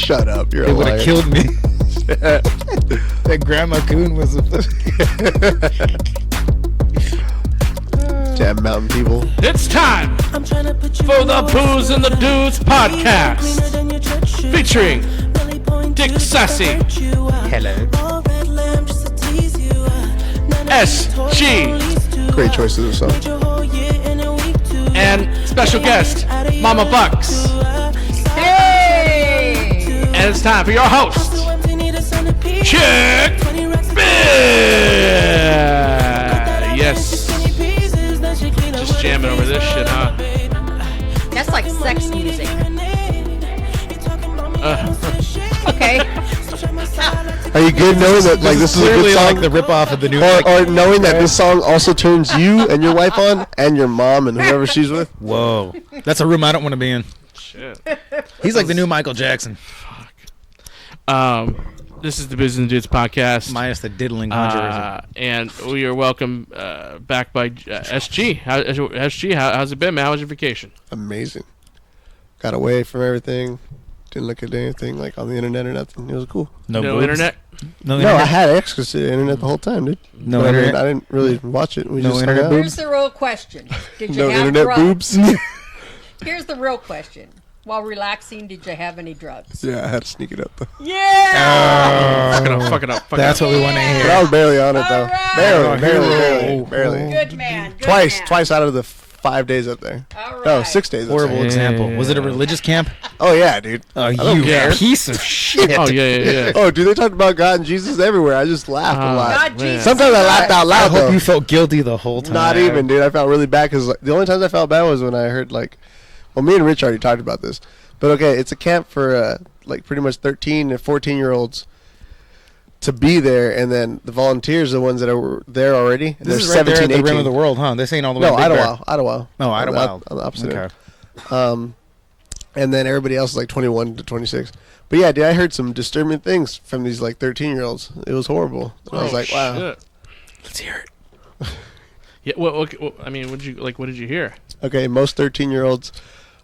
Shut up. You're a It would liar. have killed me. That Grandma Coon was. Damn mountain people. It's time for the Booze and the Dudes podcast, featuring Dick Sassy, Hello. SG, Great choices of song. and special guest Mama Bucks. Hey! And it's time for your host, Chick Yes. Just jamming over this shit, huh? That's like sex music. Okay. Are you good knowing that like this is a Clearly good song? like the ripoff of the new. Or knowing that this song also turns you and your wife on, and your mom and whoever she's with. Whoa, that's a room I don't want to be in. Shit. He's like the new Michael Jackson, This is the Booze and the Dudes podcast. minus the diddling controversy. And we are welcome back by SG. SG, how's it been, man? How was your vacation? Amazing. Got away from everything. Didn't look at anything like on the internet or nothing. It was cool. No boobs? internet? No No, I internet. had access to the internet the whole time, dude. No But internet? I didn't really watch it. We No just internet hung out. Here's the real question. Did you No have internet drugs? boobs. Here's the real question. While relaxing, did you have any drugs? Yeah, I had to sneak it up though. Yeah! Fuck it up. That's what we want to But hear. I was barely on it though. All right. Barely. Good man. Good Twice out of the 5 days up there. All right. No, 6 days. Horrible Up there. example. Was it a religious camp? Oh yeah, dude. Oh, don't you care. piece of shit. Oh, yeah. Oh, dude, they talked about God and Jesus everywhere. I just laughed a lot. God, Jesus. Sometimes I laughed out I loud hope though. you felt guilty the whole time. Not even, dude. I felt really bad because the only times I felt bad was when I heard like, well, me and Rich already talked about this, but okay, it's a camp for like pretty much 13 and 14-year-olds to be there, and then the volunteers are the ones that are there already. And This they're is right there 17, at the 18. rim of the world, huh? This ain't all the way No, to Big Bear. Idlewild. No, On the- Idlewild. on the opposite Okay. end. And then everybody else is like 21 to 26. But yeah, dude, I heard some disturbing things from these like 13-year-olds. It was horrible. And I was like, wow. Shit. Let's hear it. Yeah, what I mean, what did you hear? Okay, most 13-year-olds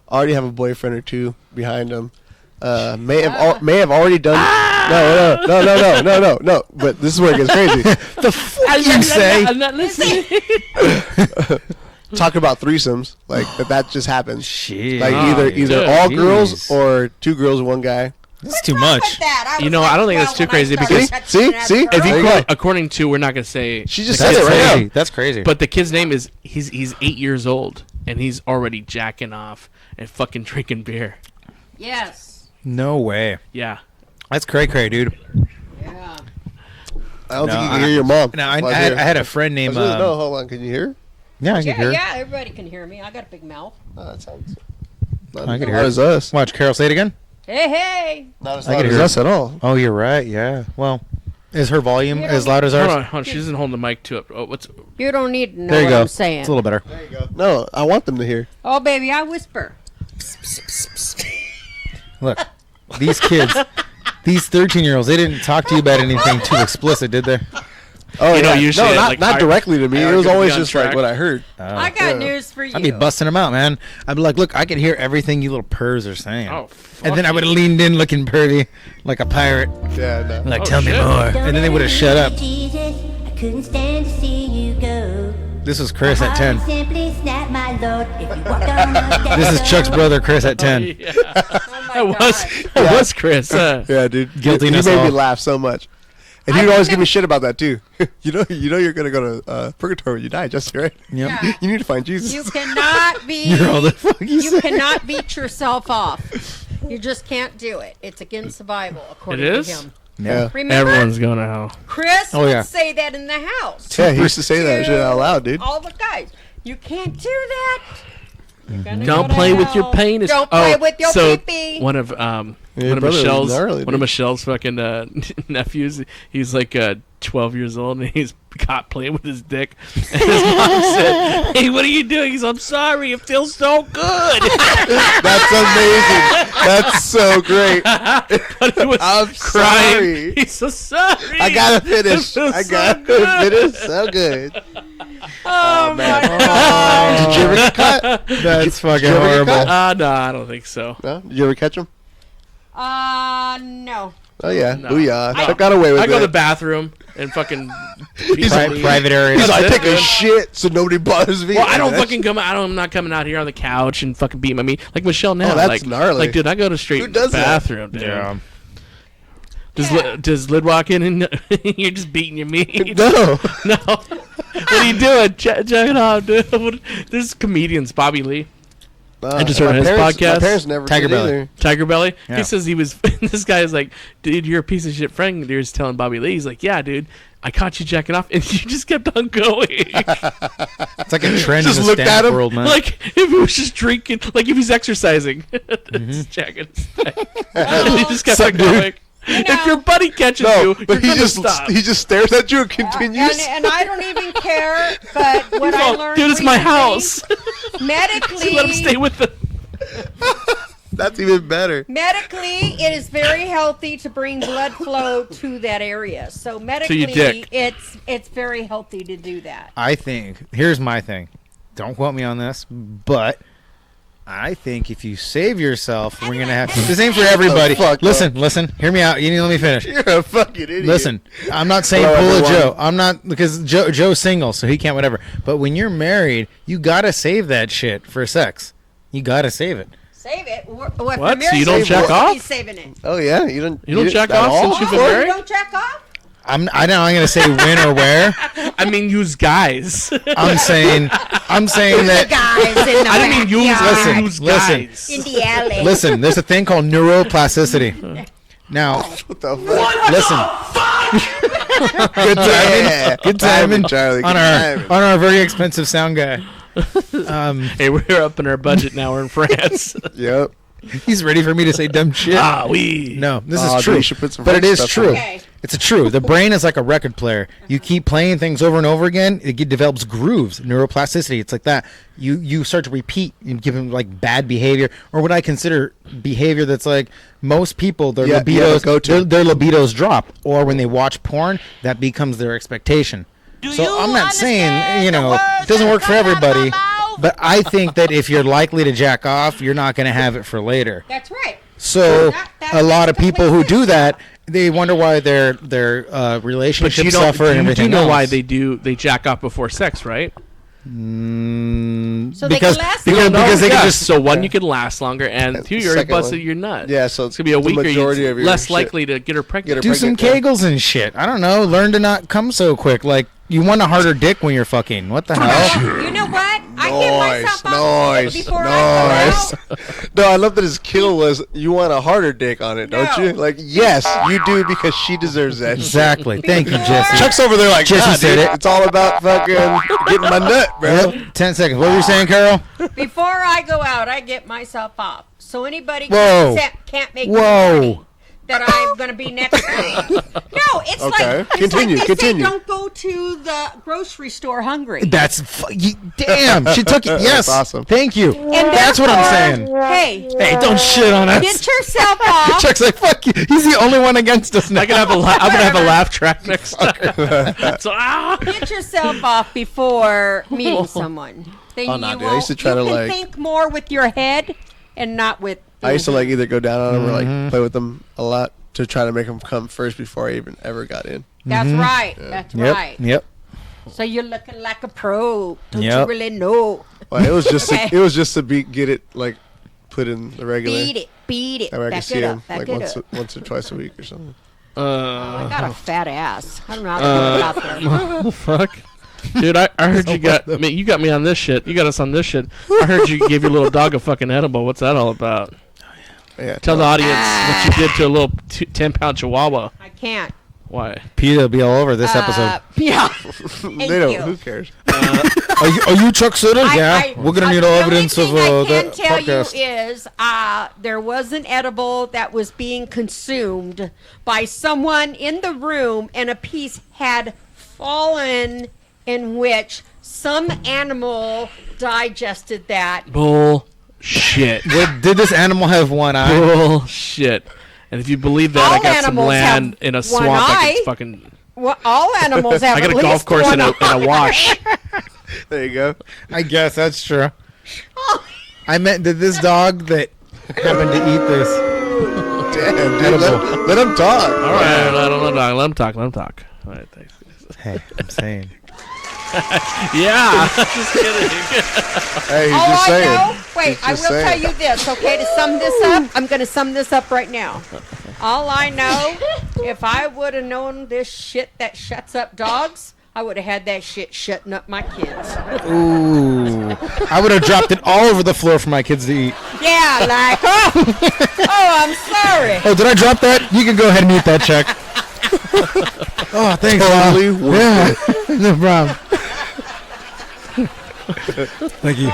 already have a boyfriend or two behind them. May have already done. No. But this is where it gets crazy. The fuck you say? I'm not listening. Talk about threesomes, like that just happens. Shit. Like Oh, either dude. all Jeez. girls or 2 girls, 1 guy. This is too much. You know, I don't think that's too crazy because- See? If There you you go. according to, we're not gonna say. She just the said kid's it right name, now. That's crazy. But the kid's name is he's 8 years old and he's already jacking off and fucking drinking beer. Yes. No way. Yeah. That's cray, dude. Yeah. I don't No, think you can hear your mom. Now, I Well, had, here. I had a friend named. No, hold on. Can you hear? Yeah, I can hear. Yeah, everybody can hear me. I got a big mouth. Oh, that sounds. Not, I can not hear as us. Watch, Carol, say it again. Hey. Not as I loud can as hear us at all. Oh, you're right. Yeah. Well, is her volume You as don't- loud as ours? Hold on. She doesn't hold the mic to it. Oh, what's? You don't need to know There you what go. I'm saying. It's a little better. There you go. No, I want them to hear. Oh, baby, I whisper. Look, these kids, these 13-year-olds, they didn't talk to you about anything too explicit, did they? Oh, You know, usually, no, not, like, not directly to me. I It was argue always to be on just like track. what I heard. I got news for you. I'd be busting them out, man. I'd be like, look, I could hear everything you little purs are saying. Oh, and then I would have leaned in looking pervy, like a pirate. Yeah, no. Like, Oh, tell me shit. more. And then they would have shut up. Jesus, I couldn't stand to see you go. This was Chris at 10. Simply snap, my lord, if you walk on the This is Chuck's brother, Chris, at 10. Yeah. Oh, my That was Chris. Yeah, dude. Guiltiness He made me all. laugh so much. And he would always give me shit about that too. you know you're gonna go to purgatory when you die, Jesse, right? Yep. Yeah. You need to find Jesus. You cannot be. You're all the fuck you You say. cannot beat yourself off. You just can't do it. It's against the Bible, according It is? to him. Yeah. Remember, Everyone's going to hell. Chris Oh, yeah. would say that in the house. Yeah, he used to say that shit out loud, dude. All the guys, you can't do that. You're gonna Don't go to play with your hell. penis. Don't play with your so pee-pee. one of Yeah, one your of brother was Michelle's gnarly, one of dude. Michelle's fucking nephews. He's like 12 years old and he's caught playing with his dick. And his mom said, "Hey, what are you doing?" He's, "I'm sorry. It feels so good." That's amazing. That's so great. But he was I'm crying. sorry. He's so sorry. I gotta finish. It feels I so gotta good. finish. So good. Oh, my Did you ever get caught? That's fucking you ever get horrible. caught? No, I don't think so. No? Did you ever catch him? No. Oh yeah, No. booyah! No. I got away with I it. go to the bathroom and fucking. Private area. He's like, I That's it, take a dude. shit so nobody bothers me. Well, I don't That's- fucking come. I'm not coming out here on the couch and fucking beat my meat like Michelle now. Oh, that's like, gnarly. Like, dude, I go to straight Who does that? bathroom, dude. Yeah. Does Lid walk in and you're just beating your meat? No. No. What are you doing? Check it out, dude. There's comedians, Bobby Lee, I just heard my on his parents- podcast. My parents never Tiger did Belly. either. Tiger Belly. Yeah. He says he was. This guy is like, dude, you're a piece of shit friend. You're just telling Bobby Lee. He's like, yeah, dude, I caught you jacking off, and you just kept on going. It's like a trend in Just the looked at stand-up him, world, man. Like if he was just drinking, like if he's exercising, just jacking his thing. He just kept on going. If your buddy catches No, you, you're but he gonna just stop. he just stares at you and continues. And I don't even care, but what I Oh, learned dude, it's my recently, house. Medically, Let him stay with the. That's even better. medically, it is very healthy to bring blood flow to that area. So medically, your dick. it's very healthy to do that. I think here's my thing. Don't quote me on this, but I think if you save yourself, we're gonna have this ain't for everybody. fuck, Listen. Hear me out. You need to let me finish. You're a fucking idiot. Listen, I'm not saying Hello, pull a everyone. Joe. I'm not because Joe's single, so he can't whatever. But when you're married, you gotta save that shit for sex. You gotta save it. Save it. What? What? So you don't jack off? He's saving it. Oh yeah, you don't. You don't jack at off all? since you've been Oh, you married? don't jack off? I'm gonna say when or where. I mean, use guys. I'm saying that. Guys in the I didn't mean use. backyard, Use listen. guys. in the alley. Listen, there's a thing called neuroplasticity. Now, What the fuck? listen. Good timing. Yeah. Good timing Charlie. on good our timing. on our very expensive sound guy. Hey, we're up in our budget now. We're in France. Yep. He's ready for me to say dumb shit. we. No, this Oh, is dude, true. you should put some But it French is stuff true. in. Okay. It's true. The brain is like a record player. You keep playing things over and over again, develops grooves, neuroplasticity. It's like that. You start to repeat. You give them like bad behavior, or what I consider behavior that's like most people their Yeah, you have a libidos go-to. their libidos drop, or when they watch porn, that becomes their expectation. So I'm not saying it doesn't work for everybody, but I think that if you're likely to jack off, you're not going to have it for later. That's right. So That a lot of makes people complete who do sense. that, they wonder why their But relationships you suffer and you everything do know else. why they jack off before sex, right? So they because can last because, longer. because they Yeah, can just so one, you can last longer, and two, the you already second busted one. your nut. Yeah, so it's gonna be a the week, or majority you're of your less shit. likely to get her pregnant. Get her do some pregnant, kegels and shit. I don't know. Learn to not come so quick. Like you want a harder dick when you're fucking. What the hell? You know what? I give myself up Nice, before nice. I go out. No, I love that his kill was you want a harder dick on it, don't No. you? Like, yes, you do because she deserves that. Exactly. Thank you, Before- Jesse. Chuck's over there like, Jesse nah, said dude, it. it's all about fucking getting my nut, bro. Yep. 10 seconds. What were you saying, Carol? Before I go out, I get myself up. So anybody Whoa. can't make Whoa. me worry that I'm going to be next to me. No, it's Okay. like, it's Continue, like they continue. say don't go to the grocery store hungry. Damn. She took it. Yes. That's awesome. Thank you. And That's what I'm saying. therefore, Hey, Hey, don't shit on us. get yourself off. Chuck's like, fuck you. He's the only one against us now. I'm gonna have a laugh track next time. So Get yourself off before meeting someone. Then Oh, you no, dude. I used to try you to, can like- think more with your head and not with. I used to like either go down on him or like play with them a lot to try to make them come first before I even ever got in. That's right. That's Yep. right. Yep. So you're looking like a pro. Don't Yep. you really know? Well, it was just Okay. to, it was just to get it like put in the regular. Beat it. That way I could Back see it him up. Back like it once up. or twice a week or something. I got a fat ass. I don't know how to get it out there. fuck. Dude, I heard you got me. You got me on this shit. You got us on this shit. I heard you gave your little dog a fucking edible. What's that all about? Yeah. Tell the audience what you did to a little 10-pound chihuahua. I can't. Why? Peter will be all over this episode. Yeah. They don't. you. Who cares? Are you Chuck Sitter? Yeah. We're going to need all evidence of the only thing I that can tell podcast. you is there was an edible that was being consumed by someone in the room, and a piece had fallen in which some animal digested that. Bullshit. Did this animal have one eye? Bullshit. And if you believe that, All I got some animals land have in a one swamp. I eye. could fucking. Well, all animals have I got at a golf least course one and a eye. wash. There you go. I guess that's true. I meant, did this dog that happened to eat this Damn, dude. Let him talk. All right, let him talk. All right, thanks. Hey, I'm saying. Yeah, just kidding. Hey, he's All just I saying. know, wait, He's I will just saying. tell you this, okay, to sum this up, I'm going to sum this up right now. All I know, if I would have known this shit that shuts up dogs, I would have had that shit shutting up my kids. Ooh. I would have dropped it all over the floor for my kids to eat. Yeah, like, I'm sorry. Oh, did I drop that? You can go ahead and eat that check. Oh, thanks, Totally Mom. worth Yeah, no problem. Thank you.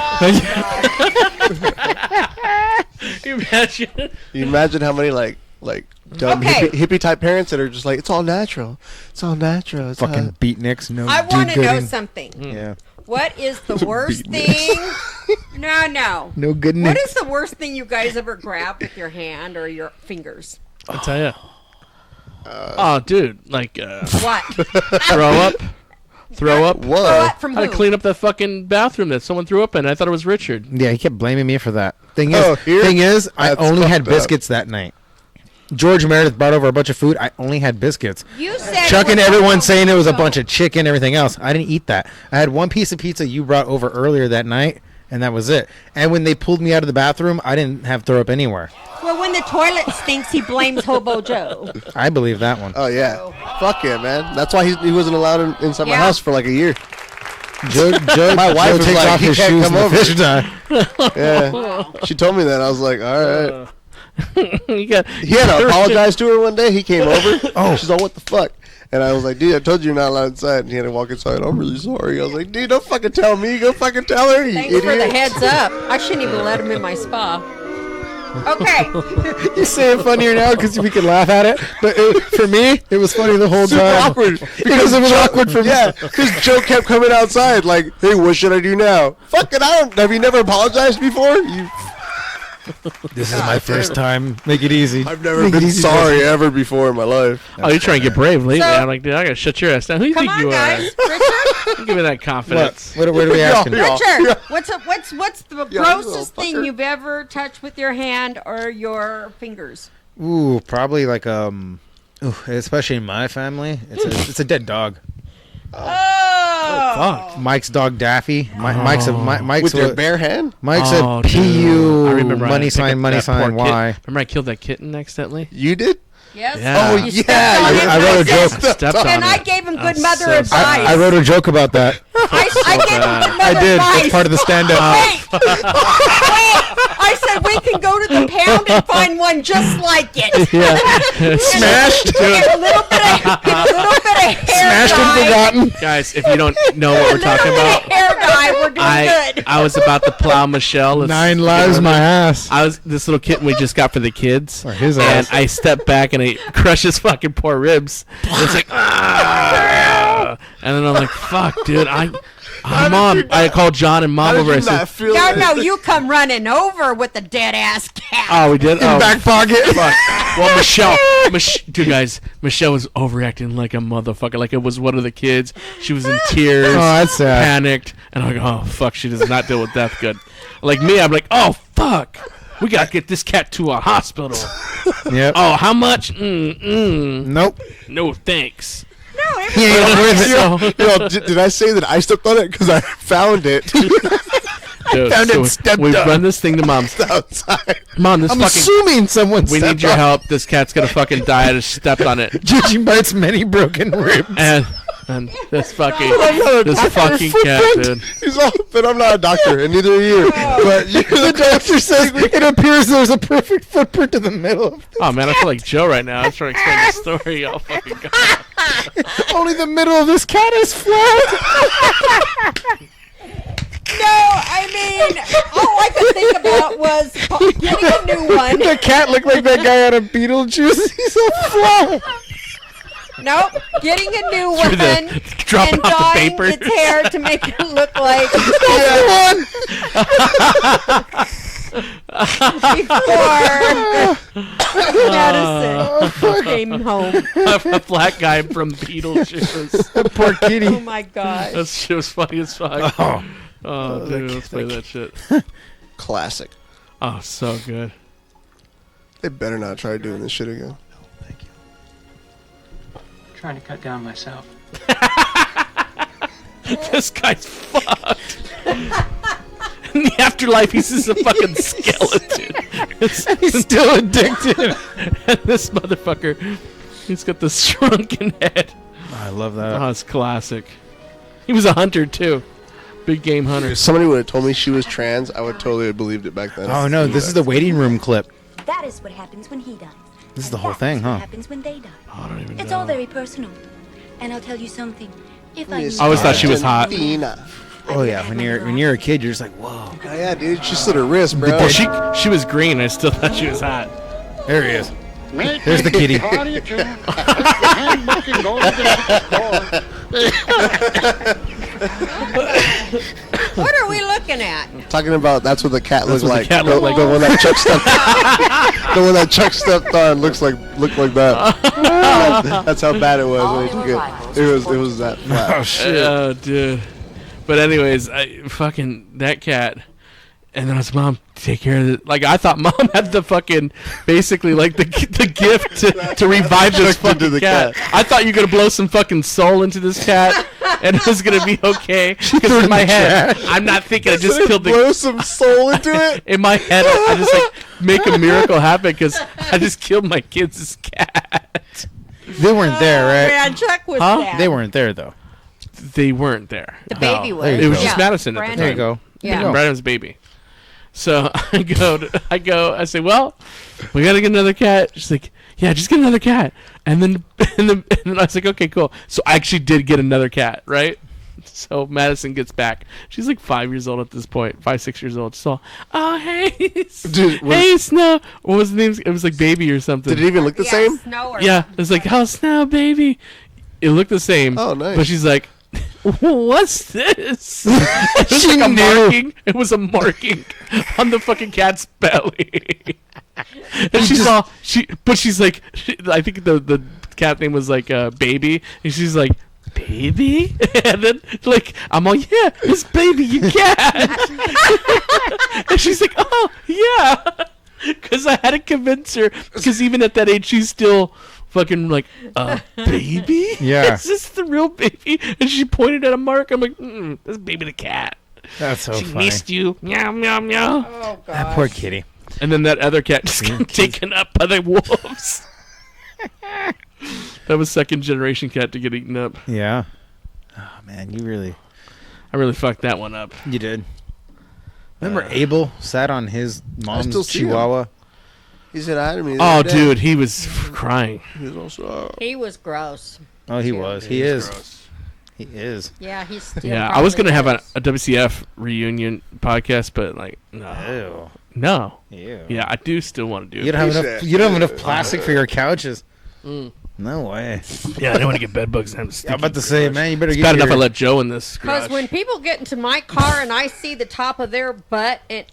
You imagine? You imagine how many like dumb Okay. hippie type parents that are just like, it's all natural. It's all natural. It's Fucking all... beatniks. No. I want to know do-gooding. something. Yeah. What is the worst thing? No. No good What nicks. is the worst thing you guys ever grabbed with your hand or your fingers? I'll tell you. Oh, dude, like What? throw up. Throw Whoa. up from I had to who? clean up that fucking bathroom that someone threw up in. I thought it was Richard. Yeah, he kept blaming me for that. Thing is, Oh, here? I That's only had fucked up. biscuits that night. George Meredith brought over a bunch of food. I only had biscuits. You said Chuck and it was everyone all saying it was a so- bunch of chicken, everything else. I didn't eat that. I had one piece of pizza you brought over earlier that night, and that was it. And when they pulled me out of the bathroom, I didn't have throw up anywhere. Well, when the toilet stinks, he blames Hobo Joe. I believe that one. Oh, yeah. Fuck yeah, man. That's why he wasn't allowed inside my Yeah. house for like a year. Joe, My wife Joe was takes like, off "He his can't shoes come in the over." fish die. Yeah. She told me that. I was like, all right. You got He had to apologize to her one day. He came over. Oh. She's like, what the fuck? And I was like, dude, I told you you're not allowed inside. And he had to walk inside. I'm really sorry. I was like, dude, don't fucking tell me. Go fucking tell her, you Thanks idiot. for the heads up. I shouldn't even let him in my spa. Okay. You say it funnier now because we can laugh at it, but for me, it was funny the whole Super time. awkward. Because it was awkward for me. Yeah, because Joe kept coming outside like, hey, what should I do now? Fucking, I don't. Have you never apologized before? This is my first time. Make it easy. I've never Make it been easy, sorry ever before in my life. Oh, you're trying to get brave lately. So- I'm like, dude, I gotta shut your ass down. Who do you Come think on, you guys. are? Richard? Give me that confidence. What are we asking? Yeah. Richard, what's the Yeah, grossest little thing fucker. you've ever touched with your hand or your fingers? Ooh, probably like especially in my family, it's a dead dog. Oh. Mike's dog Daffy. Mike's With your bare hand? Mike's Oh, a dude. PU I remember I money picked up sign that poor Y. kid. Remember I killed that kitten accidentally? You did? Yes. Yeah. Oh, You yeah, stepped on him. I wrote a said- joke. I stepped on And I it. gave him I'm good mother so advice. sorry. I wrote a joke about that. I gave him good mother I did. advice. It's part of the stand-up. Wait. I said we can go to the pound and find one just like it. Smashed. Get a little bit of hair Smashed dye. and forgotten. Guys, if you don't know what we're talking Little about, bit of hair dye. We're doing good. I was about to plow Michelle. Let's 9 get lives her- my ass. I was this little kitten we just got for the kids, Or his and ass. I stepped back and I crushed his fucking poor ribs. And it's like, ah! And then I'm like, fuck, dude, Mom. I called John and Mom How over. did I you said, not feel No, it? no, you come running over with the dead ass cat. oh, we did. Oh, Back pocket. fuck. Well, dude, guys, Michelle was overreacting like a motherfucker, like it was one of the kids. She was in tears, Oh, that's sad. panicked, and I'm like, oh fuck, she does not deal with death good. Like me, I'm like, oh fuck, we gotta get this cat to a hospital. Yep. Oh, how much? Nope. No thanks. No, it He ain't worth it. Yo, did I say that I stepped on it? Because I found it Dude, Found it so stepped we up. run this thing to Mom's. outside. Mom, this I'm fucking. assuming someone We need your help. This cat's gonna fucking die. I just stepped on it. Gigi bites many broken ribs. And this fucking I'm not a this doctor. fucking cat, dude. He's all, but I'm not a doctor, and neither are you. But you're The doctor says it appears there's a perfect footprint in the middle of Oh man, I feel like Joe right now. I'm trying to explain the story. Y'all fucking got. only the middle of this cat is flat. No, I mean, all I could think about was getting a new one. The cat looked like that guy out of Beetlejuice. He's so flat. Nope, getting a new one Through the- and dropping off the dyeing paper. its hair to make it look like before Madison came home. A black guy from Beetlejuice. Poor kitty. Oh my gosh. That shit was funny as fuck. Oh, dude, let's play that shit. classic. Oh, so good. They better not try doing this shit again. Trying to cut down myself. This guy's fucked. In the afterlife, he's just a fucking skeleton. He's still addicted. And this motherfucker, he's got the shrunken head. I love that. Oh, it's classic. He was a hunter too, big game hunter. If somebody would have told me she was trans, I would totally have believed it back then. Oh no, this is the waiting room clip. That is what happens when he dies. This is the And whole that's thing, what huh? happens when they die. Oh, I don't even It's know. all very personal. And I'll tell you something. If I Miss I always thought she was hot. Argentina. Oh yeah, when you're a kid, you're just like, whoa. Oh, yeah, dude. She slit her wrist, bro. Well, she was green. I still thought she was hot. There he is. There's the kitty. What are we looking at? Talking about that's what the cat looked what the like. cat looked like. The one that Chuck stepped. The one that Chuck stepped on looked like that. That's how bad it was. When he took it. It was that flat. Oh shit. Oh, dude. But anyways, fucking that cat. And then I was, Mom, take care of it. Like, I thought Mom had the fucking, basically, like, the gift to revive this Chucked into fucking the cat. cat. I thought you were going to blow some fucking soul into this cat, and it was going to be okay. Because in my head, I'm not thinking I just killed the Blow some soul into it. in my head, I just, like, make a miracle happen because I just killed my kid's cat. They weren't there, right? Man, Chuck was Huh? sad. They weren't there though. They weren't there. The baby No. was. There you It was go. just Madison at the Brandon. There time. you go. Yeah. Brandon's baby. So I say, well, we gotta get another cat. She's like, yeah, just get another cat. And then I was like, okay, cool. So I actually did get another cat, right? So Madison gets back. She's like 5 years old at this point, 5, 6 years old. So, oh hey, Dude, was- hey Snow. What was the name? It was like Baby or something. Did it even look the same? Snow or Yeah, it was like, oh Snow, baby. It looked the same. Oh, nice. But she's like, what's this? It was like a marking. It was a marking on the fucking cat's belly. And she's like, I think the cat name was like Baby, and she's like, Baby? And then like I'm all, yeah, it's Baby, your cat. And she's like, oh yeah, because I had to convince her, because even at that age she's still fucking like, Baby? Yeah. Is this the real Baby? And she pointed at a mark. I'm like, that's Baby the cat. That's so She funny. missed you. Meow, meow, meow. Oh, God. That poor kitty. And then that other cat just got taken up by the wolves. That was second generation cat to get eaten up. Yeah. Oh man, you I really fucked that one up. did. Remember Abel sat on his still mom's see him. chihuahua? He said hi to me. the Oh, other day. dude, he was crying. He was also. He was gross. Oh, he was. He is. Gross. He is. Yeah, he's still. Yeah, I was probably gonna have is. a WCF reunion podcast, but like, no, no. Ew. Yeah, I do still want to do You it. don't have He enough. said- You don't have enough plastic for your couches. No way. Yeah, I don't want to get bed bugs. I'm I'm about to say, man, you better It's get bad enough I your- let Joe in this Because garage. when people get into my car and I see the top of their butt and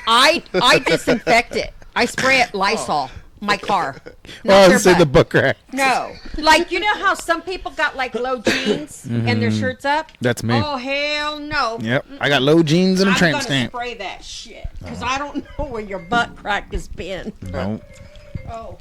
I disinfect it. I spray it Lysol. My car. Not Oh, their say the butt. book rack. No. Like, you know how some people got like low jeans and their shirts up? That's me. Oh, hell no. Yep. I got low jeans and a I'm tramp gonna stamp. spray that shit because I don't know where your butt crack has been. No. Oh.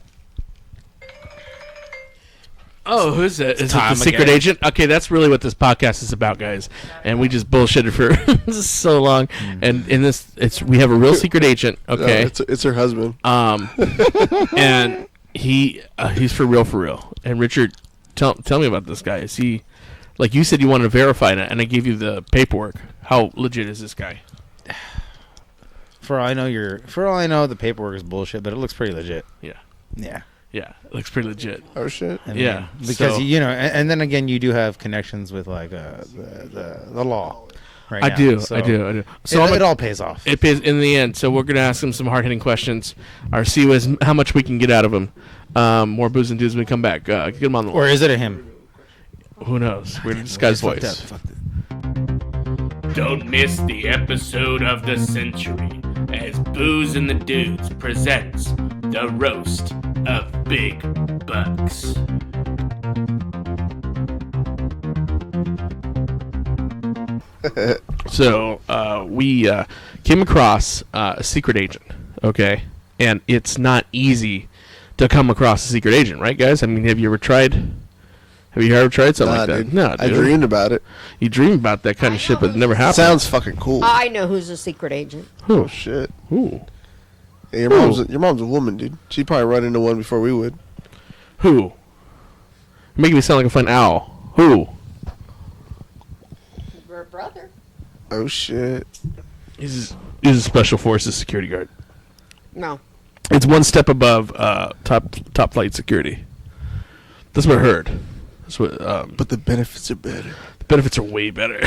Oh, who's it? Is it Tom the secret again. agent? Okay, that's really what this podcast is about, guys. And we just bullshitted for so long. And in this, we have a real secret agent. No, Okay, it's her husband. and he's for real. And Richard, tell me about this guy. Is he, like you said, you wanted to verify it, and I gave you the paperwork. How legit is this guy? For all I know, the paperwork is bullshit, but it looks pretty legit. Yeah, Yeah. yeah, it looks pretty legit. Oh shit. I Yeah, because so- you know, and then again, you do have connections with like the law. Right I now, do. so So it all pays off. It pays in the end. So we're gonna ask him some hard hitting questions. Our see is how much we can get out of him. More booze and dudes when we come back. Get him on the line. Or is it a him? Who knows? We're this guy's Fucked voice. up, fucked up. Don't miss the episode of the century as Booze and the Dudes presents the roast of Big Bucks. So we came across a secret agent. Okay, and it's not easy to come across a secret agent, right, guys? I mean, have you ever tried something like that? Dude. No, dude. I dreamed about it. You dream about that kind of shit, but it never happened. Sounds fucking cool. I know who's a secret agent. Oh shit. Who? Hey, your mom's a woman, dude. She'd probably run into one before we would. Who? You're making me sound like a fun owl. Who? Your brother. Oh shit. He's a special forces security guard. No. It's one step above top flight security. That's what I heard. That's what. But the benefits are better. The benefits are way better.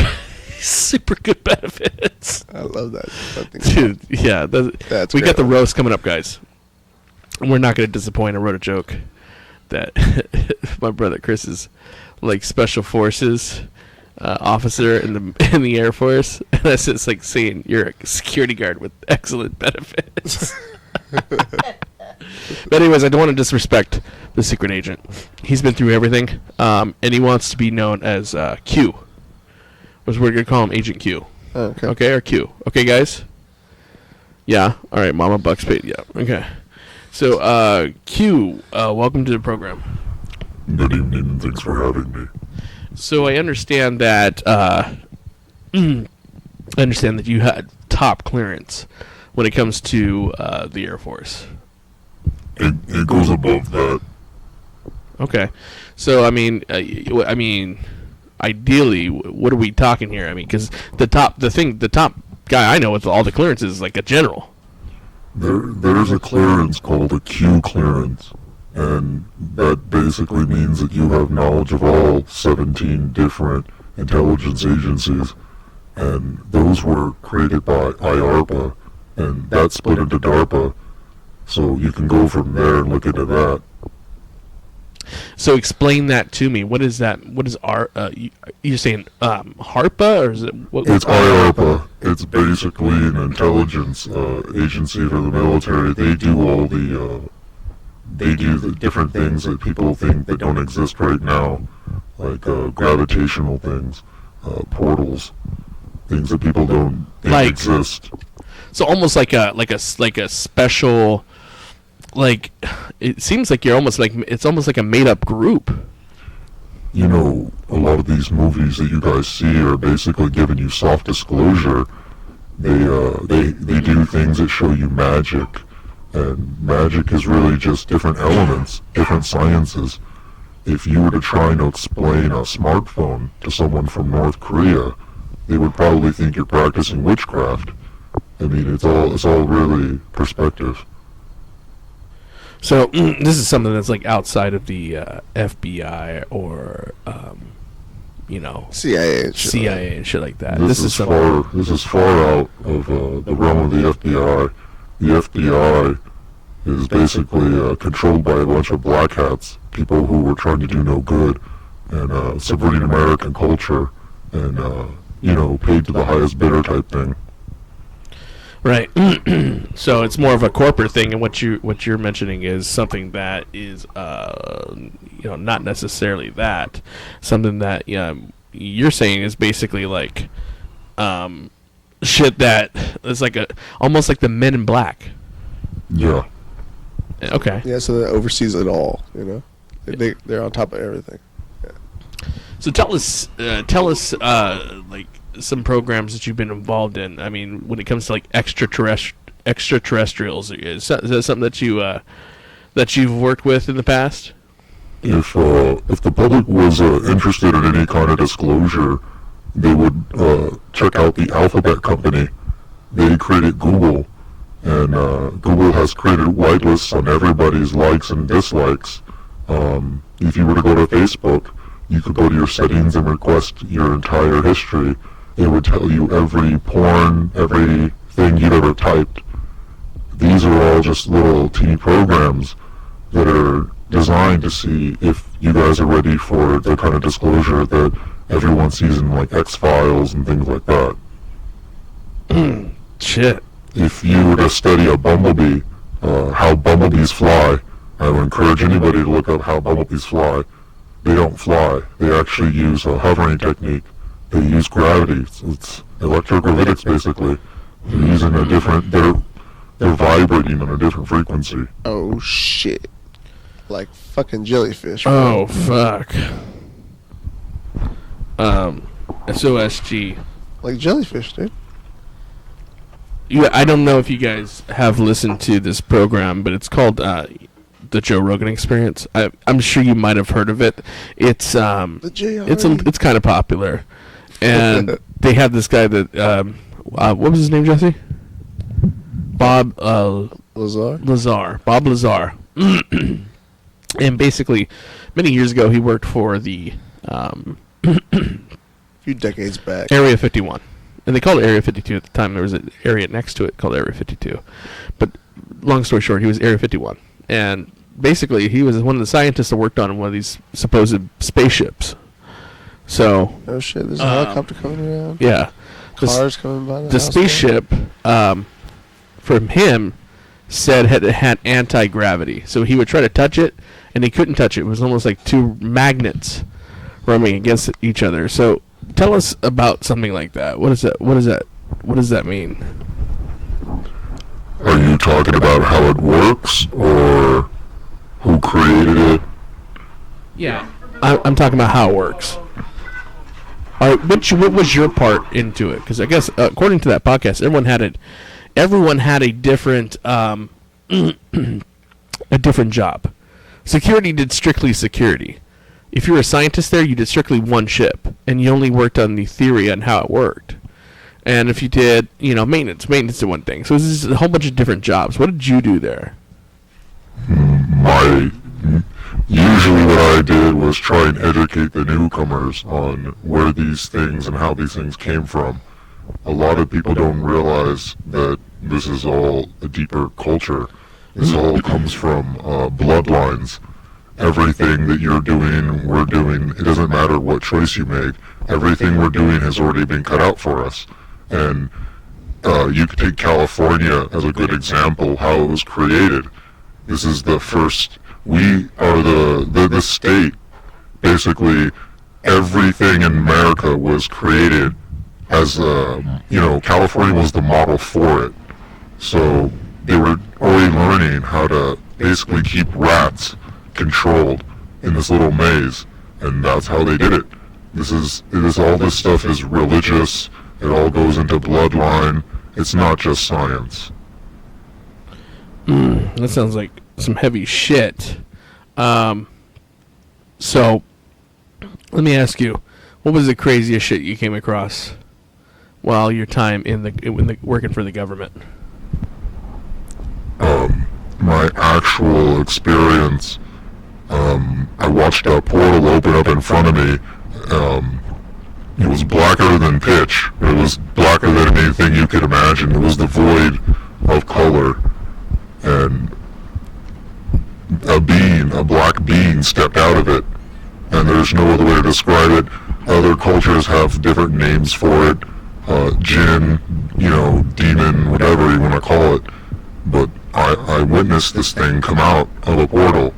Super good benefits. I love that. Dude, yeah. That's we got the great. roast coming up, guys. We're not going to disappoint. I wrote a joke that my brother Chris is like special forces officer in the Air Force, and that's just like saying you're a security guard with excellent benefits. But anyways, I don't want to disrespect the secret agent. He's been through everything, and he wants to be known as Q. We're going to call him Agent Q. Oh, okay. Okay, or Q. Okay, guys? Yeah? All right, Mama Buck's paid. Yeah, okay. So, Q, welcome to the program. Good evening, and thanks for having me. So I understand that you had top clearance when it comes to the Air Force. It goes above that. Okay, so I mean, ideally, what are we talking here? I mean, because the top guy I know with all the clearances is like a general. There's a clearance called a Q clearance, and that basically means that you have knowledge of all 17 different intelligence agencies, and those were created by IARPA, and that's split into DARPA, so you can go from there and look into that. So explain that to me. What is that? What is you're saying HARPA, or is it? It's IARPA. It's basically an intelligence agency for the military. They do all the different things that people think that don't exist right now, like gravitational things, portals, things that people don't think exist. So almost like a special. Like, it seems like it's almost like a made-up group. You know, a lot of these movies that you guys see are basically giving you soft disclosure. They do things that show you magic, and magic is really just different elements, different sciences. If you were to try and explain a smartphone to someone from North Korea, they would probably think you're practicing witchcraft. I mean, it's all really perspective. So this is something that's like outside of the FBI or CIA and shit like that. This is far out of the realm of the FBI. The FBI is basically controlled by a bunch of black hats, people who were trying to do no good and subverting American culture and paid to the highest bidder type thing. Right. So it's more of a corporate thing, and what you're mentioning is something that is not necessarily that. Something that you're saying is basically like shit that is like almost like the Men in Black. Yeah. Okay. Yeah, so that oversees it all, you know. They're on top of everything. Yeah. So tell us like some programs that you've been involved in. I mean, when it comes to like extraterrestrials, is that something that you've worked with in the past? If the public was interested in any kind of disclosure, they would check out the Alphabet Company. They created Google, and Google has created whitelists on everybody's likes and dislikes. If you were to go to Facebook, you could go to your settings and request your entire history. It would tell you every porn, everything you've ever typed. These are all just little teeny programs that are designed to see if you guys are ready for the kind of disclosure that everyone sees in like X-Files and things like that. Shit. If you were to study a bumblebee, how bumblebees fly, I would encourage anybody to look up how bumblebees fly. They don't fly. They actually use a hovering technique. They use gravity. It's electrogravitics basically. They're using they're They're vibrating on a different frequency. Oh shit! Like fucking jellyfish. Oh fuck. SOSG. Like jellyfish, dude. Yeah, I don't know if you guys have listened to this program, but it's called the Joe Rogan Experience. I'm sure you might have heard of it. It's The JRE. it's kind of popular, and they have this guy that what was his name, Jesse? Bob Lazar. Bob Lazar. And basically, many years ago, he worked for the A few decades back. Area 51. And they called it Area 52 at the time. There was an area next to it called Area 52. But long story short, he was Area 51. And basically, he was one of the scientists that worked on one of these supposed spaceships. So, Oh shit! There's a helicopter coming around. yeah. Cars coming by. The spaceship, from him, said it had anti-gravity. So he would try to touch it, and he couldn't touch it. It was almost like two magnets rubbing against each other. So tell us about something like that. What is that? What does that mean? Are you talking about how it works, or who created it? Yeah. I'm talking about how it works. All right, what was your part into it? Because I guess according to that podcast, everyone had a different a different job. Security did strictly security. If you were a scientist there, you did strictly one ship, and you only worked on the theory on how it worked. And if you did, maintenance did one thing. So it was a whole bunch of different jobs. What did you do there? Usually what I did was try and educate the newcomers on where these things and how these things came from. A lot of people don't realize that this is all a deeper culture. This all comes from bloodlines. Everything that you're doing, we're doing, it doesn't matter what choice you make. Everything we're doing has already been cut out for us. And you could take California as a good example, how it was created. This is the first, we are the state. Basically, everything in America was created as, California was the model for it. So they were already learning how to basically keep rats controlled in this little maze, and that's how they did it. All this stuff is religious. It all goes into bloodline. It's not just science. That sounds like some heavy shit. So let me ask you, what was the craziest shit you came across while your time in the working for the government? My actual experience, I watched a portal open up in front of me. It was blacker than pitch. It was blacker than anything you could imagine. It was devoid of color. And a black being stepped out of it. And there's no other way to describe it. Other cultures have different names for it. Jinn, demon, whatever you want to call it. But I witnessed this thing come out of a portal.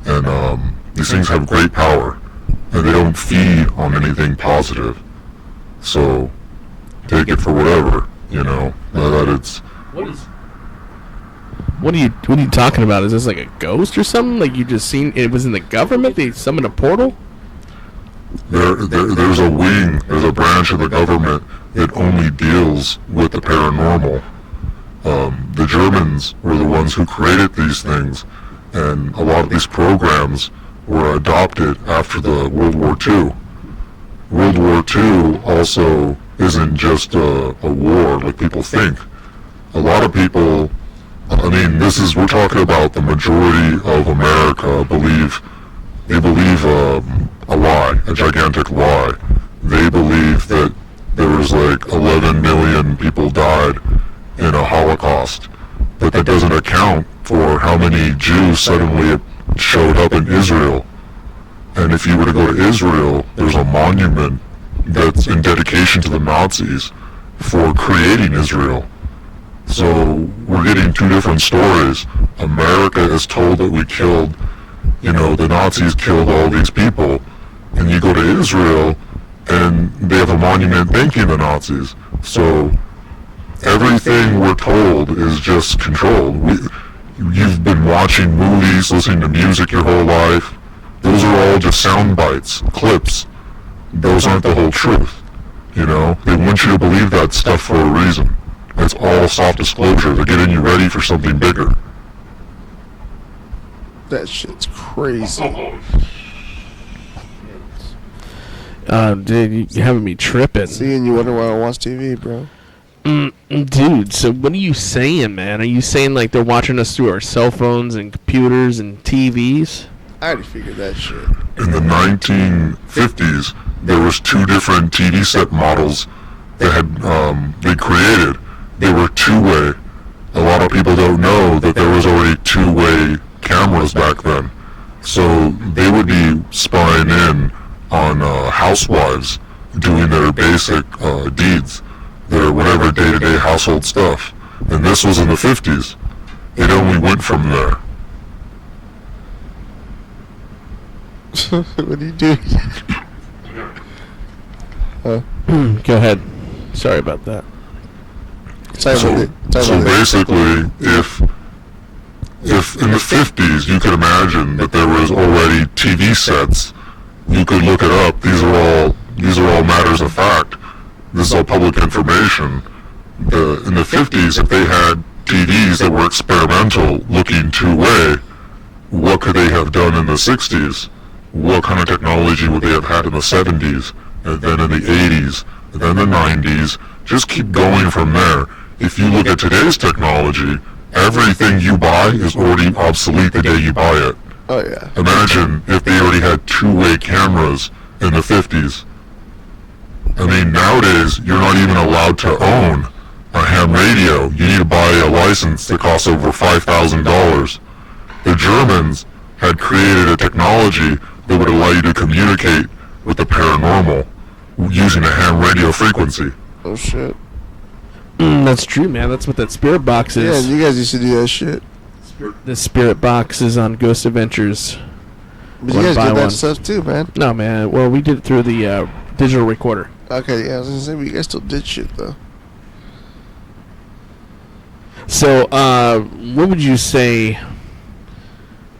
And these things have great power. And they don't feed on anything positive. So take it for whatever, that it's... What are you talking about? Is this like a ghost or something? Like you just seen it was in the government? They summoned a portal? There's a branch of the government that only deals with the paranormal. The Germans were the ones who created these things, and a lot of these programs were adopted after the World War II. World War II also isn't just a war like people think. A lot of people, we're talking about the majority of America believe a lie, a gigantic lie. They believe that there was like 11 million people died in a Holocaust, but that doesn't account for how many Jews suddenly showed up in Israel. And if you were to go to Israel, there's a monument that's in dedication to the Nazis for creating Israel. So we're getting two different stories. America is told that we killed, the Nazis killed all these people. And you go to Israel, and they have a monument thanking the Nazis. So everything we're told is just controlled. You've been watching movies, listening to music your whole life. Those are all just sound bites, clips. Those aren't the whole truth. You know, they want you to believe that stuff for a reason. It's all soft disclosure. They're getting you ready for something bigger. That shit's crazy. Dude, you're having me tripping. See, and you wonder why I watch TV, bro. Dude, so what are you saying, man? Are you saying like they're watching us through our cell phones and computers and TVs? I already figured that shit. In the 1950s, there was 2 different TV set models that had they created. They were two-way. A lot of people don't know that there was already two-way cameras back then. So they would be spying in on housewives doing their basic deeds, their whatever day-to-day household stuff. And this was in the 50s. It only went from there. What do you do? Go ahead. Sorry about that. So basically, if in the 50s you could imagine that there was already TV sets, you could look it up. These are all matters of fact. This is all public information. In the 50s, if they had TVs that were experimental, looking two-way, what could they have done in the 60s? What kind of technology would they have had in the 70s, and then in the 80s, and then the 90s? Just keep going from there. If you look at today's technology, everything you buy is already obsolete the day you buy it. Oh, yeah. Imagine if they already had two-way cameras in the 50s. I mean, nowadays, you're not even allowed to own a ham radio. You need to buy a license that costs over $5,000. The Germans had created a technology that would allow you to communicate with the paranormal using a ham radio frequency. Oh, shit. That's true, man. That's what that spirit box Yeah, is. you guys used to do that shit. The spirit box is on Ghost Adventures. But you Wanna guys buy did that one? stuff too, man. No, man. Well, we did it through the digital recorder. Okay, yeah, I was gonna say, but you guys still did shit, though. So, what would you say?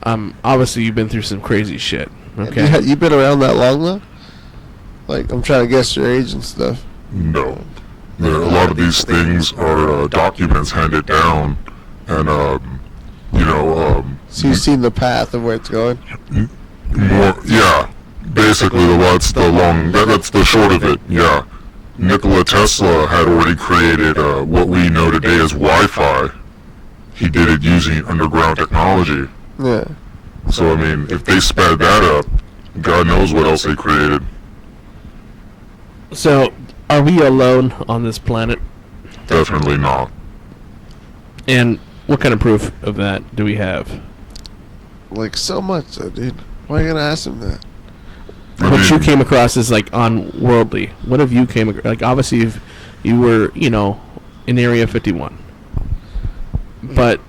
Obviously, you've been through some crazy shit. Okay. You been around that long, though? Like, I'm trying to guess your age and stuff. No. A lot of these things are documents handed down, and, So you've seen the path of where it's going? yeah. Basically, that's the short of it, yeah. Nikola Tesla had already created what we know today as Wi-Fi. He did it using underground technology. Yeah. So, I mean, if they sped that up, God knows what else they created. So, are we alone on this planet? Definitely not. And what kind of proof of that do we have? Like, so much, though, dude. Why are you gonna ask him that? What you came across is like unworldly. What have you came across? Like, obviously, you were, in Area 51. But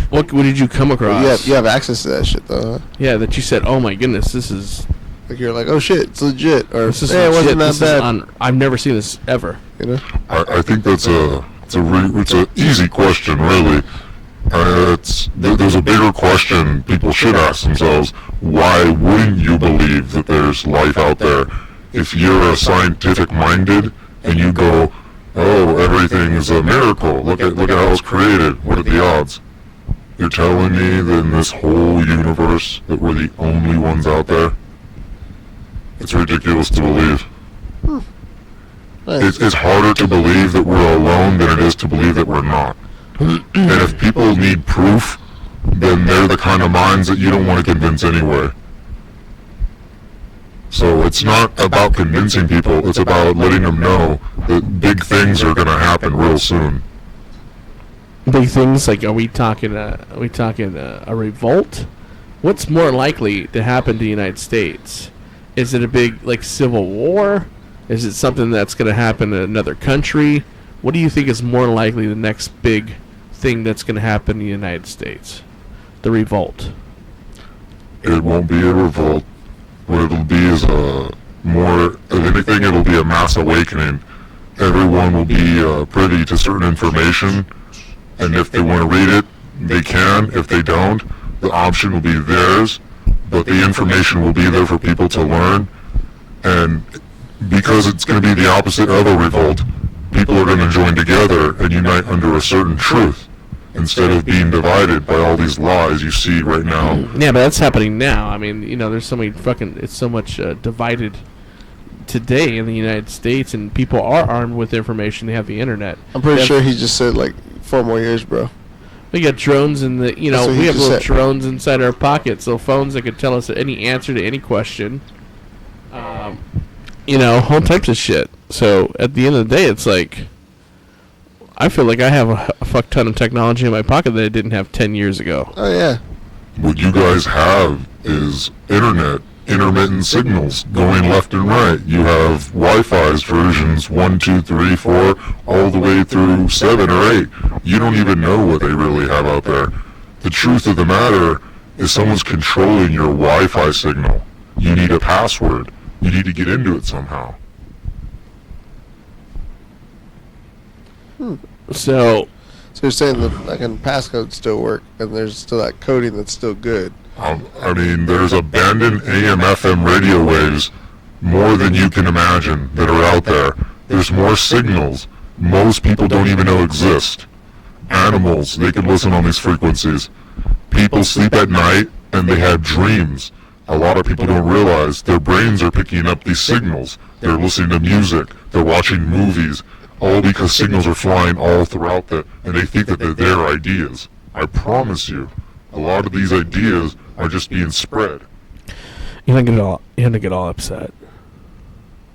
what did you come across? Well, you have access to that shit, though, huh? Yeah, that you said, oh my goodness, this is... Like, you're like, oh shit, it's legit. Or, This is hey, it legit. wasn't that This is bad. I've never seen this ever. You know? I think that's it's an easy question, really. There's a bigger question people should ask themselves. Why wouldn't you believe that there's life out there? If you're a scientific minded and you go, oh, everything is a miracle. Look at how it's created. What are the odds? You're telling me that in this whole universe that we're the only ones out there? It's ridiculous to believe. Nice. It's harder to believe that we're alone than it is to believe that we're not. And if people need proof, then they're the kind of minds that you don't want to convince anyway. So it's not about convincing people, it's about letting them know that big things are going to happen real soon. Big things like, are we talking a revolt? What's more likely to happen to the United States? Is it a big civil war? Is it something that's going to happen in another country? What do you think is more likely the next big thing that's going to happen in the United States? The revolt. It won't be a revolt. What it'll be is more than anything, it'll be a mass awakening. everyone will be privy to certain information, and if they want to read it, they can. If they don't, the option will be theirs, but the information will be there for people to learn. And because it's going to be the opposite of a revolt, people are going to join together and unite under a certain truth instead of being divided by all these lies you see right now. Yeah, but that's happening now. I mean, there's so many it's so much divided today in the United States, and people are armed with information. They have the internet. I'm pretty sure he just said like 4 more years, bro. We got drones in the, That's what we he have just little said. drones inside our pockets, so phones that could tell us any answer to any question. Whole types of shit. So at the end of the day, it's like, I feel like I have a fuck ton of technology in my pocket that I didn't have 10 years ago. Oh yeah. What you guys have is internet, intermittent signals going left and right. You have Wi-Fi's versions 1, 2, 3, 4, all the way through 7 or 8. You don't even know what they really have out there. The truth of the matter is someone's controlling your Wi-Fi signal. You need a password. You need to get into it somehow. So So you're saying that like passcodes still work, and there's still that coding that's still good. I mean, there's abandoned AM/FM radio waves more than you can imagine that are out there. There's more signals most people don't even know exist. Animals, they can listen on these frequencies. People sleep at night and they have dreams. A lot of people don't realize their brains are picking up these signals. They're listening to music, they're watching movies, all because signals are flying all throughout and they think that they're their ideas. I promise you, a lot of these ideas are just being spread. you don't get all upset.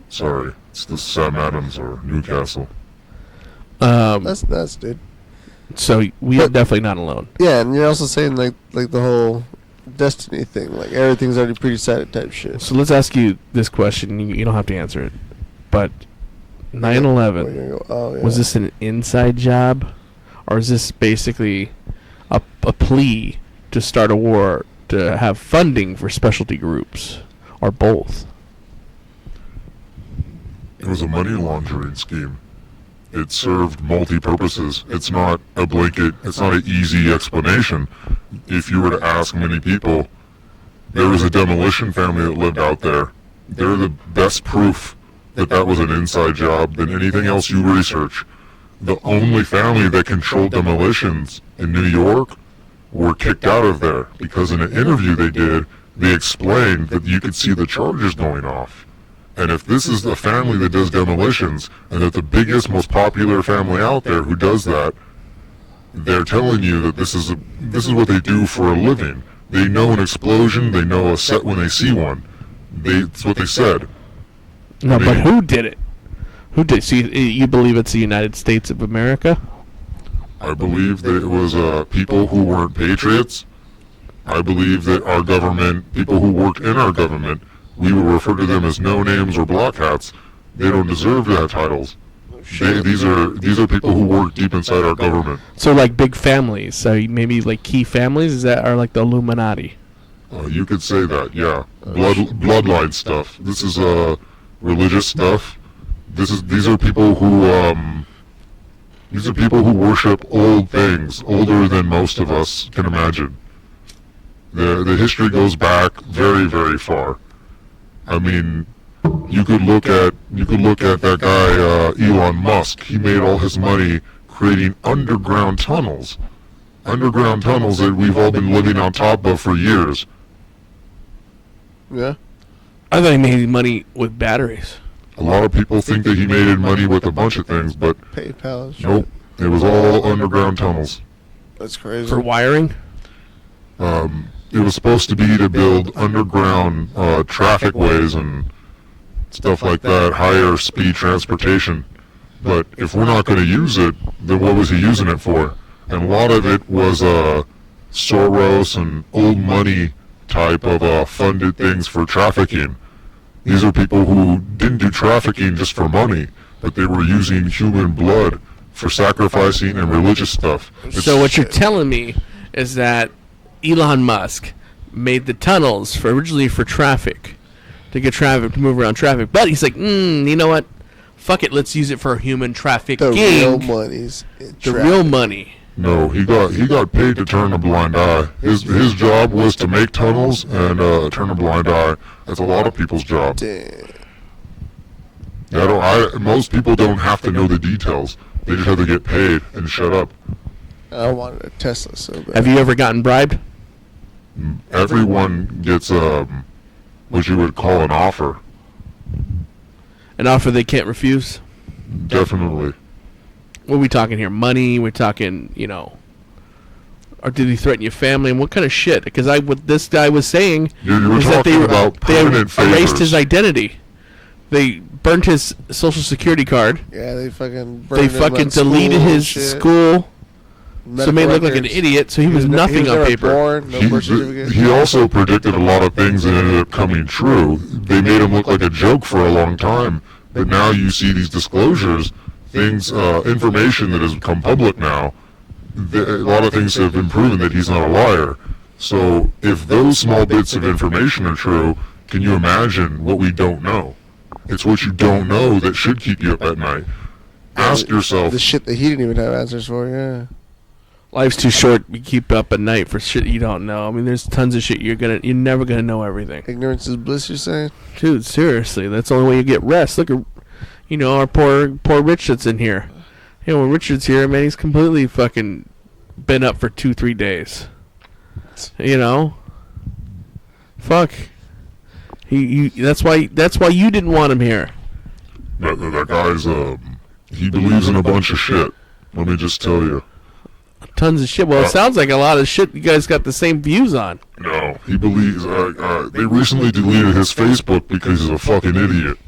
Sorry, it's the Sam Adams or Newcastle. That's nuts, dude. So we are definitely not alone. Yeah, and you're also saying like the whole destiny thing, like everything's already predecided type shit. So let's ask you this question. You don't have to answer it, but We're 9/11, gonna go, oh, yeah. was this an inside job, or is this basically a plea to start a war to have funding for specialty groups, or both? It was a money laundering scheme. It served multi-purposes. It's not a blanket, it's not an easy explanation. If you were to ask many people, there was a demolition family that lived out there. They're the best proof that that was an inside job than anything else you research. The only family that controlled demolitions in New York were kicked out of there because in an interview they did, they explained that you could see the charges going off. And if this is the family that does demolitions, and that the biggest, most popular family out there who does that, they're telling you that this is what they do for a living. They know an explosion, they know a set when they see one. It's what they said. No, but mean- who did it? Who did? So you believe it's the United States of America? I believe that it was people who weren't patriots. I believe that our government, people who worked in our government, we would refer to them as no-names or block hats. They don't deserve to have titles. These are people who work deep inside our government. So like big families, so maybe like key families, is that are like the Illuminati? You could say that, yeah. Bloodline stuff. This is religious stuff. These are people who worship old things, older than most of us can imagine. The history goes back very, very far. I mean, you could look at that guy Elon Musk. He made all his money creating underground tunnels that we've all been living on top of for years. Yeah. I thought he made money with batteries. A lot of people think that he made money with a bunch of things, but PayPal. and shit. nope. It was all underground tunnels. That's crazy. For wiring? It was supposed to be to build underground traffic ways and stuff like that, higher speed transportation. But if we're not going to use it, then what was he using it for? And a lot of it was Soros and old money type of funded things for trafficking. These are people who didn't do trafficking just for money, but they were using human blood for sacrificing and religious stuff. So what you're telling me is that Elon Musk made the tunnels originally for traffic, to get traffic to move around traffic. But he's like, you know what? fuck it, let's use it for human trafficking. The real money's The real money. No, he got paid to turn a blind eye. His job was to make tunnels and turn a blind eye. That's a lot of people's job. Damn. Most people don't have to know the details. They just have to get paid and shut up. I wanted a Tesla so bad. Have you ever gotten bribed? Everyone gets what you would call an offer. An offer they can't refuse? Definitely. What are we talking here? Money? We're talking, or did he threaten your family? And what kind of shit? Because what this guy was saying You were is that talking about they permanent erased favors. his identity. They burnt his social security card. Yeah, they fucking. They fucking deleted his school. So made him look like an idiot. So he was nothing on paper. Born, no birth certificate. He also predicted a lot of things that ended up coming true. They made him look like a joke for a long time. But now you see these disclosures, things, information that has become public now. A lot of things have been proven that he's not a liar. So if those small bits of information are true, can you imagine what we don't know? It's what you don't know that should keep you up at night. Ask yourself. The shit that he didn't even have answers for, yeah. Life's too short. You keep up at night for shit you don't know. I mean, there's tons of shit you're never gonna know everything. Ignorance is bliss, you're saying? Dude, seriously, that's the only way you get rest. Look at, our poor Rich that's in here. When Richard's here, man, he's completely fucking been up for 2-3 days. Fuck. That's why you didn't want him here. That guy's, he believes in a bunch of shit. Let me just tell you. Tons of shit. Well, it sounds like a lot of shit you guys got the same views on. No, he believes, they recently deleted his Facebook because he's a fucking idiot.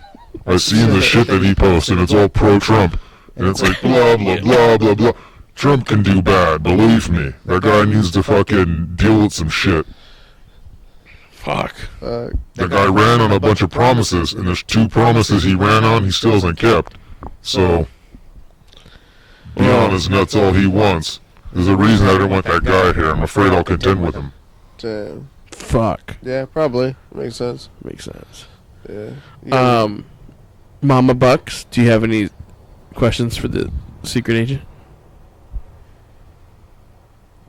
I seen the shit that he posts, and it's all pro-Trump. And it's like, blah, blah, blah, blah, blah. Trump can do bad, believe me. That guy needs to fucking deal with some shit. Fuck. The guy ran on a bunch of promises, and there's 2 promises he ran on he still hasn't kept. So, be honest, and that's all he wants. There's a reason I didn't want that guy here. I'm afraid I'll contend with him. Damn. Fuck. Yeah, probably. Makes sense. Makes sense. Yeah. Mama Bucks, do you have any questions for the secret agent?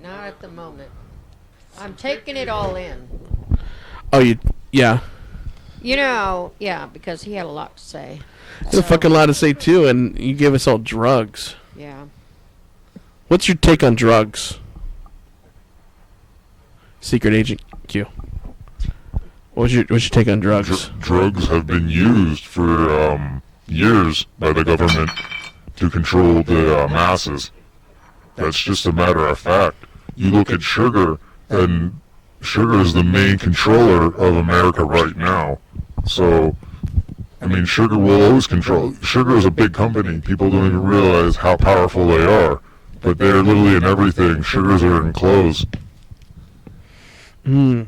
Not at the moment. I'm taking it all in. Oh, yeah. Yeah, because he had a lot to say. There's a fucking lot to say, too, and you gave us all drugs. Yeah. What's your take on drugs? Secret Agent Q. What's your take on drugs? Drugs have been used for years by the government to control the masses. That's just a matter of fact. You look at sugar, and sugar is the main controller of America right now. So, I mean, sugar will always control. Sugar is a big company. People don't even realize how powerful they are. But they're literally in everything. Sugars are in clothes. I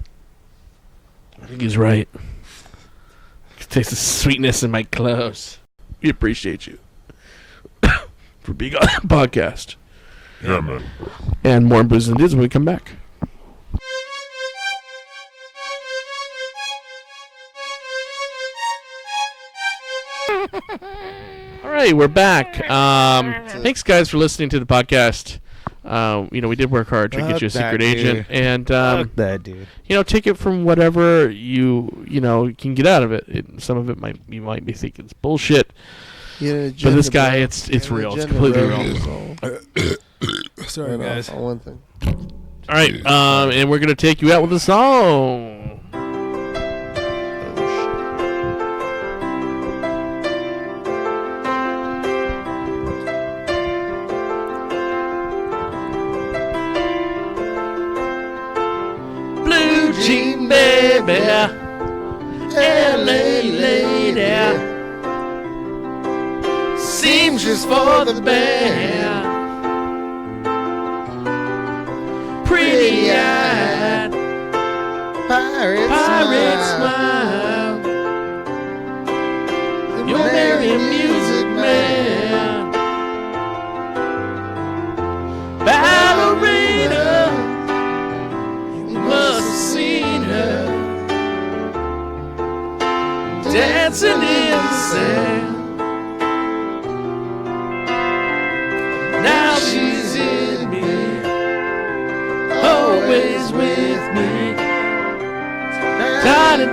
think he's right. It tastes the sweetness in my clothes. We appreciate you for being on the podcast. Yeah, man. And more Booze and Dudes when we come back. All right, we're back. Thanks, guys, for listening to the podcast. We did work hard to get you a secret agent, and that dude. take it from whatever you can get out of it. Some of it you might be thinking it's bullshit, but this guy, it's real. It's completely real. Sorry, guys. On one thing. All right, and we're gonna take you out with a song. Blue Jean Baby, LA lady, seamstress for the band, pretty-eyed pirate smile, your merry music man, ballerina, you must have seen her dancing in the sand.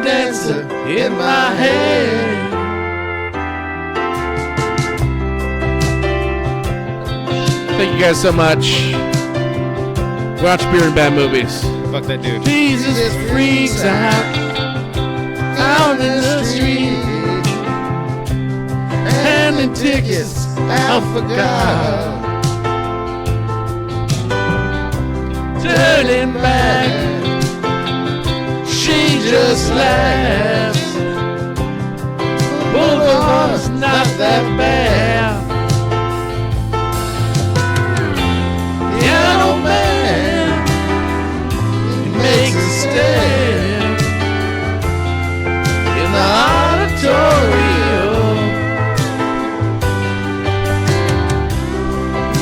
dancer in my head. Thank you guys so much. Watch beer and bad movies. Fuck that dude. Jesus freaks out in the street, handing tickets out for God. Turning back, she just laughs. Boulevard's not that bad. Piano man makes a stand in the auditorium,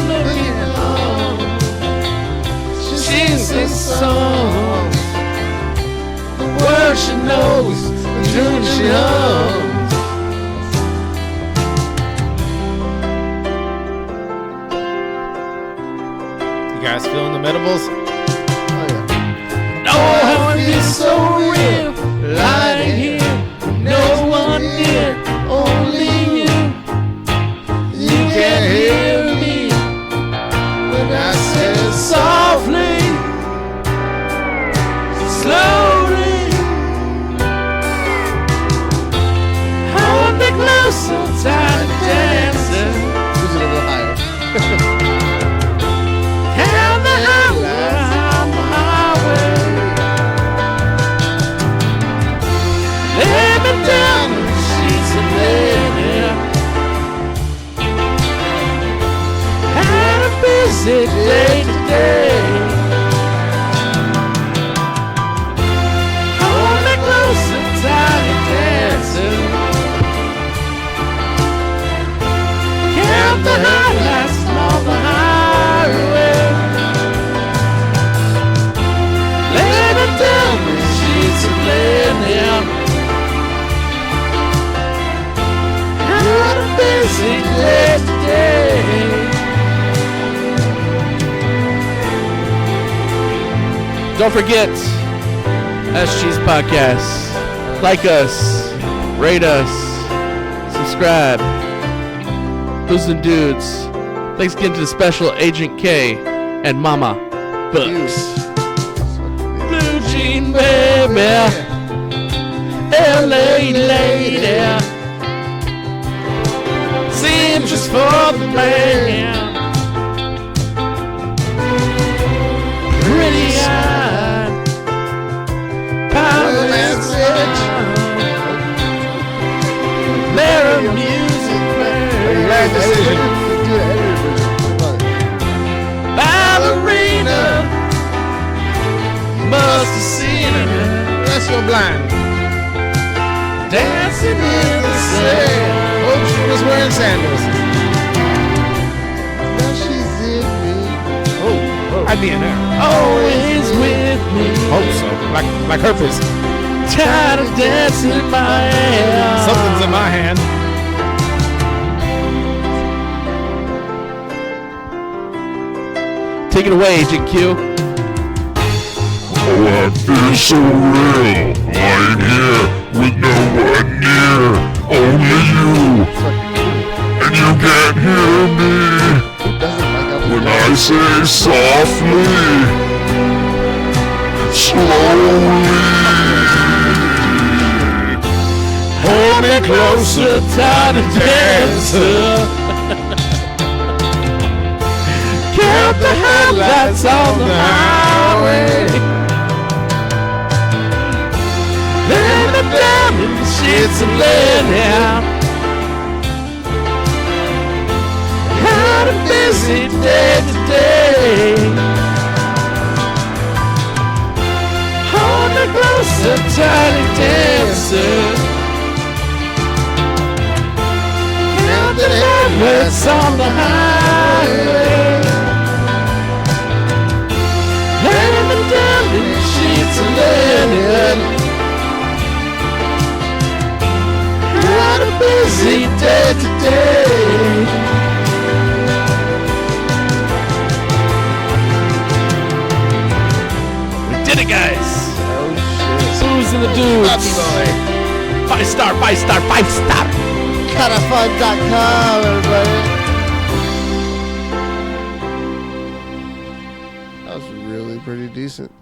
looking on. She sings songs, the words she knows, the tune she hums. You guys feeling the medibles? Oh, how it feels so real, lying here, no one near, only you. You can hear me when I say softly, slowly. Hold me close, so tired dancing. Who's a little higher? Count the hours on the highway. Lay me down in the sheets of linen. Had a busy day today. Hold me close and tiny dancing. Count the highlights on the highway. Lay me down in the sheets of linen. Had a busy day today. Don't forget, SG's Podcast. Like us, rate us, subscribe. Booze and Dudes. Thanks again to the special Agent K and Mama Books. Blue Jean Baby, LA lady, seamstress for the man, pretty eyed, power and switch, Mary music Bad decision. ballerina, must have seen her Unless you're blind. dancing in the sand. Hope she was wearing sandals. Now she's in me. I'd be in there. Always with me, Hope so. Like herpes. tired of dancing in my ass. Something's in my hand. Take it away, Agent Q. Oh, I feel so real, lying here with no one near, only you, and you can't hear me when I say softly, slowly. Hold me closer, tiny dancer. Count the headlights on the highway. Lay me down in the sheets of linen. Had a busy day today. Hold me closer, tiny dancer. Count the headlights on the highway. Lay me down in the sheets of linen. Had a busy day today. We did it, guys. Oh shit. Booze and the Dudes. Love you, boy. 5 star, 5 star, 5 star. Kinda everybody. That was really pretty decent.